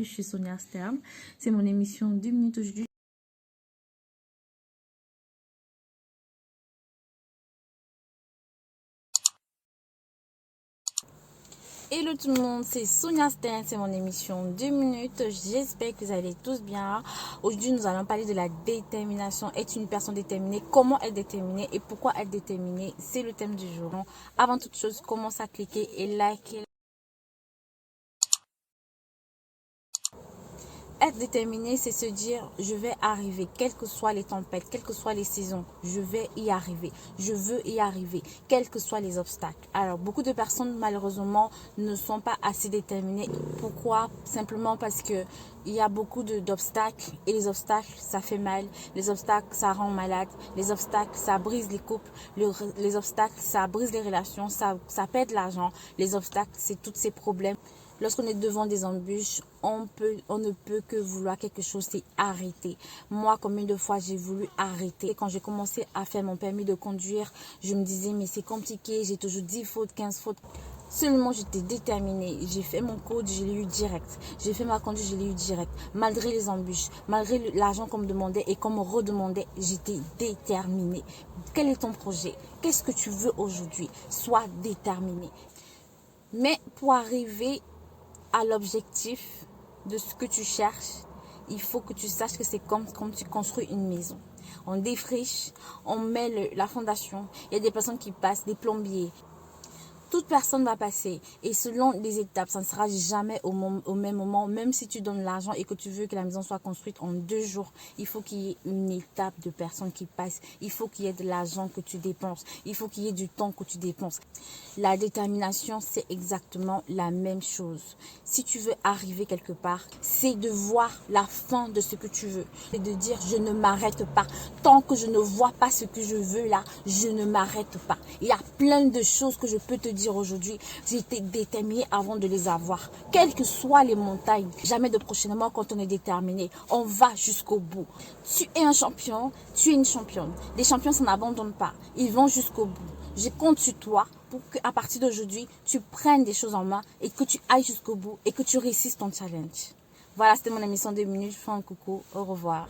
Je suis Sonia Stern. C'est mon émission 2 minutes aujourd'hui. Hello tout le monde, c'est Sonia Stern, c'est mon émission 2 minutes. J'espère que vous allez tous bien. Aujourd'hui, nous allons parler de la détermination. Être une personne déterminée, comment être déterminée et pourquoi être déterminée, c'est le thème du jour. Avant toute chose, commence à cliquer et liker. Être déterminé, c'est se dire, je vais arriver, quelles que soient les tempêtes, quelles que soient les saisons, je vais y arriver, je veux y arriver, quels que soient les obstacles. Alors, beaucoup de personnes, malheureusement, ne sont pas assez déterminées. Pourquoi? Simplement parce que il y a beaucoup d'obstacles et les obstacles, ça fait mal. Les obstacles, ça rend malade. Les obstacles, ça brise les couples. Les obstacles, ça brise les relations, ça perd de l'argent. Les obstacles, c'est tous ces problèmes. Lorsqu'on est devant des embûches, on ne peut que vouloir quelque chose, c'est arrêter. Moi, combien de fois j'ai voulu arrêter. Quand j'ai commencé à faire mon permis de conduire, je me disais, mais c'est compliqué, j'ai toujours 10 fautes, 15 fautes. Seulement, j'étais déterminée. J'ai fait mon code, je l'ai eu direct. J'ai fait ma conduite, je l'ai eu direct. Malgré les embûches, malgré l'argent qu'on me demandait et qu'on me redemandait, j'étais déterminée. Quel est ton projet? Qu'est-ce que tu veux aujourd'hui? Sois déterminée. Mais pour arriver à l'objectif de ce que tu cherches, il faut que tu saches que c'est comme quand tu construis une maison. On défriche, on met la fondation, il y a des personnes qui passent, des plombiers. Toute personne va passer et selon les étapes, ça ne sera jamais au même moment. Même si tu donnes l'argent et que tu veux que la maison soit construite en 2 jours, il faut qu'il y ait une étape de personnes qui passent. Il faut qu'il y ait de l'argent que tu dépenses. Il faut qu'il y ait du temps que tu dépenses. La détermination, c'est exactement la même chose. Si tu veux arriver quelque part, c'est de voir la fin de ce que tu veux. Et de dire, je ne m'arrête pas. Tant que je ne vois pas ce que je veux là, je ne m'arrête pas. Il y a plein de choses que je peux te dire aujourd'hui, j'étais déterminée avant de les avoir. Quelles que soient les montagnes, jamais de prochainement quand on est déterminé, on va jusqu'au bout. Tu es un champion, tu es une championne. Les champions, ça n'abandonne pas, ils vont jusqu'au bout. Je compte sur toi pour qu'à partir d'aujourd'hui, tu prennes des choses en main et que tu ailles jusqu'au bout et que tu réussisses ton challenge. Voilà, c'était mon émission 2 minutes. Je vous fais un coucou, au revoir.